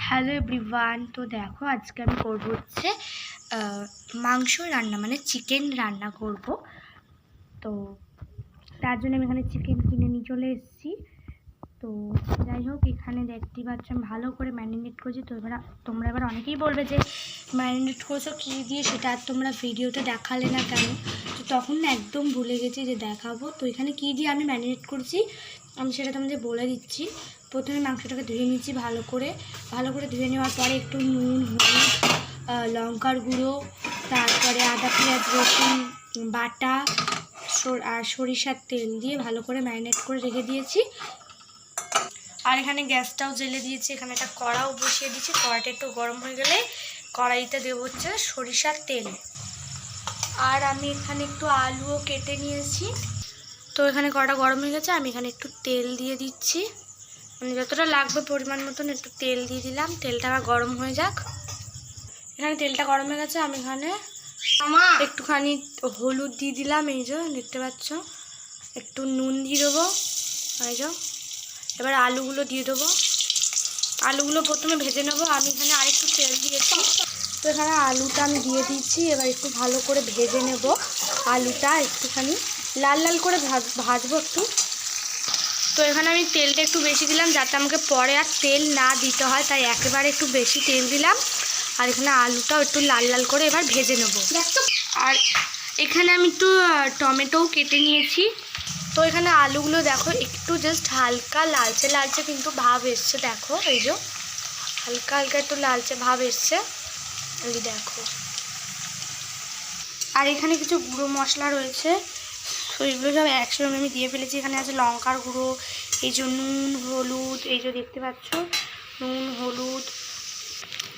Hello everyone. তো দেখো আজকে আমি করবো হচ্ছে মাংস রান্না, মানে চিকেন রান্না করব। তো তার জন্য আমি এখানে চিকেন কিনে নিয়ে চলে এসেছি। তো যাই হোক, এখানে দেখতে পাচ্ছ আমি ভালো করে ম্যারিনেট করছি। তো তোমরা এবার অনেকেই বলবে যে ম্যারিনেট করছো কী দিয়ে, সেটা আর তোমরা ভিডিওতে দেখালে না কেন? তো তখন না একদম ভুলে গেছি যে দেখাবো। তো এখানে কী দিয়ে আমি ম্যারিনেট করছি আমি সেটা তোমাদের বলে দিচ্ছি। প্রথমে মাংসটাকে ধুয়ে নিচ্ছি ভালো করে ধুয়ে নেওয়ার পরে একটু নুন, হলুদ, লঙ্কার গুঁড়ো, তারপরে আদা পেঁয়াজ রসুন বাটা আর সরিষার তেল দিয়ে ভালো করে ম্যারিনেট করে রেখে দিয়েছি। আর এখানে গ্যাসটাও জ্বেলে দিয়েছি, এখানে একটা কড়াও বসিয়ে দিয়েছি। কড়াটা একটু গরম হয়ে গেলে কড়াইতে দেবো হচ্ছে সরিষার তেল। আর আমি এখানে একটু আলুও কেটে নিয়েছি। তো এখানে কড়াটা গরম হয়ে গেছে, আমি এখানে একটু তেল দিয়ে দিচ্ছি, মানে যতটা লাগবে পরিমাণ মতন একটু তেল দিয়ে দিলাম। তেলটা আবার গরম হয়ে যাক। এখানে তেলটা গরম হয়ে গেছে, আমি এখানে একটুখানি হলুদ দিয়ে দিলাম, এই যে দেখতে পাচ্ছ। একটু নুন দিয়ে দেবো, এই যে। এবার আলুগুলো দিয়ে দেবো। আলুগুলো প্রথমে ভেজে নেবো। আমি এখানে আরেকটু তেল দিয়েছি, তো এখানে আলুটা আমি দিয়ে দিচ্ছি। এবার একটু ভালো করে ভেজে নেব আলুটা, একটুখানি লাল লাল করে ভাজবো একটু। তো এখানে আমি তেলটা একটু বেশি দিলাম যাতে আমাকে পরে আর তেল না দিতে হয়, তাই একেবারে একটু বেশি তেল দিলাম। আর এখানে আলুটাও একটু লাল লাল করে এবার ভেজে নেব। আর এখানে আমি একটু টমেটোও কেটে নিয়েছি। তো এখানে আলুগুলো দেখো একটু জাস্ট হালকা লালচে লালচে কিন্তু ভাব এসছে, দেখো এই যে হালকা হালকা একটু লালচে ভাব এসছে, এই দেখো। আর এখানে কিছু গুঁড়ো মশলা রয়েছে, তো এগুলো সব একসঙ্গে আমি দিয়ে ফেলেছি। এখানে আছে লঙ্কার গুঁড়ো, এই যে নুন হলুদ, এই যে দেখতে পাচ্ছ নুন হলুদ,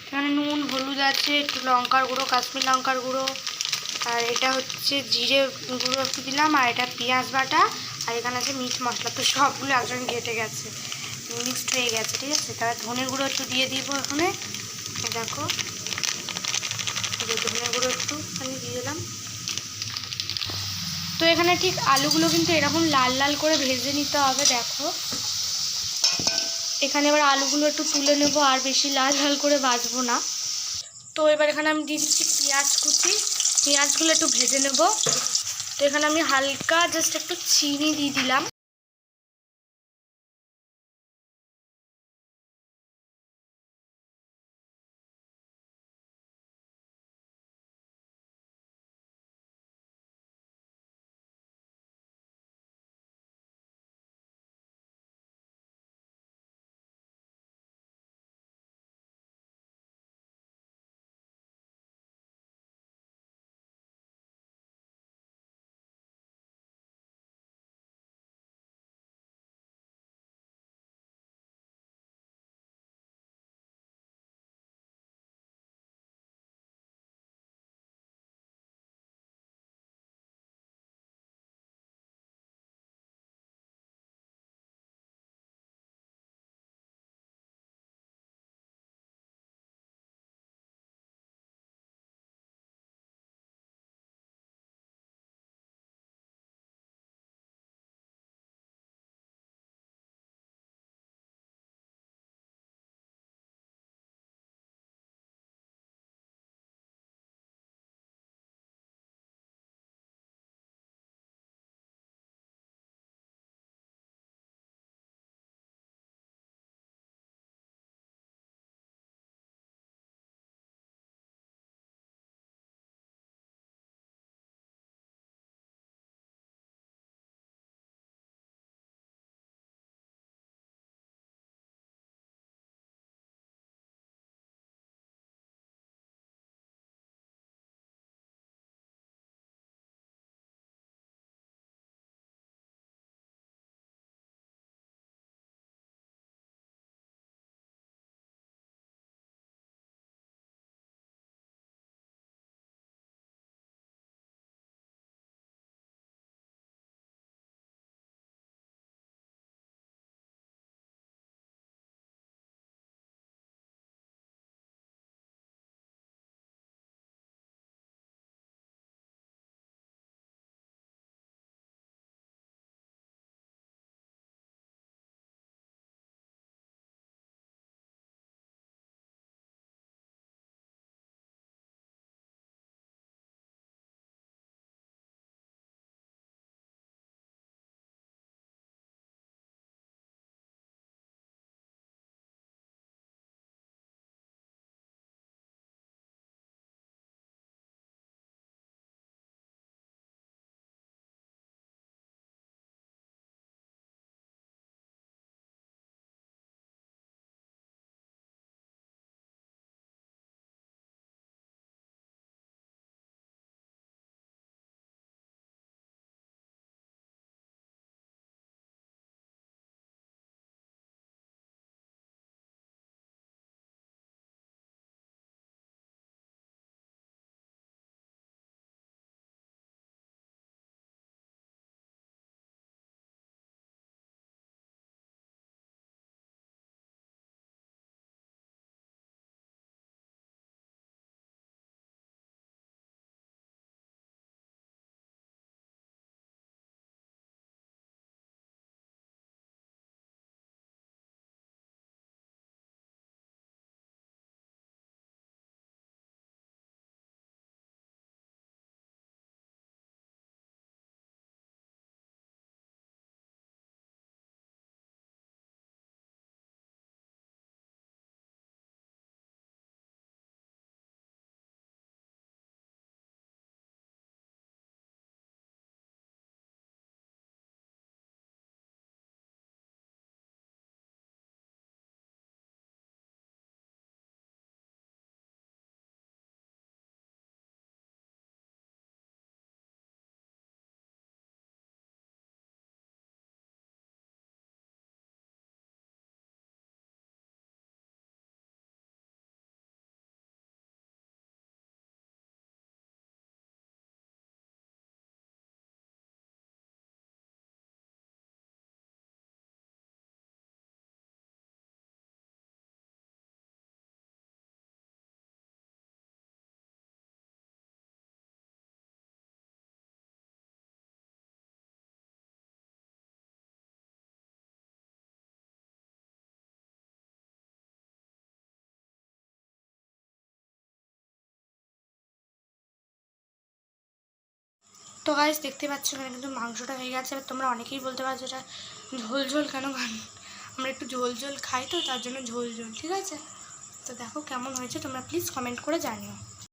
এখানে নুন হলুদ আছে, একটু লঙ্কার গুঁড়ো, কাশ্মীর লঙ্কার গুঁড়ো, আর এটা হচ্ছে জিরে গুঁড়ো একটু দিলাম, আর এটা পেঁয়াজ বাটা, আর এখানে আছে মিট মশলা। তো সবগুলো একসঙ্গে ঘেটে গেছে, মিক্সড হয়ে গেছে, ঠিক আছে। তারপর ধনে গুঁড়ো একটু দিয়ে দিব এখানে, দেখো ধনে গুঁড়ো একটুখানি দিয়ে দিলাম। তো এখানে ঠিক আলুগুলো কিন্তু এরকম লাল লাল করে ভেজে নিতে হবে, দেখো। এখানে এবার আলুগুলো একটু তুলে নেব, আর বেশি লাল লাল করে ভাজবো না। তো এবার এখানে আমি দিয়ে দিচ্ছি পেঁয়াজ কুচি, পেঁয়াজগুলো একটু ভেজে নেব। তো এখানে আমি হালকা জাস্ট একটু চিনি দিয়ে দিলাম। তো গাইস দেখতে পাচ্ছ এখানে কিন্তু মাংসটা হয়ে গেছে। এবার তোমরা অনেকেই বলতে পারছো এটা ঝোল ঝোল কেন খান, আমরা একটু ঝোল ঝোল খাই তো তার জন্য ঝোল ঝোল, ঠিক আছে। তো দেখো কেমন হয়েছে তোমরা প্লিজ কমেন্ট করে জানিও।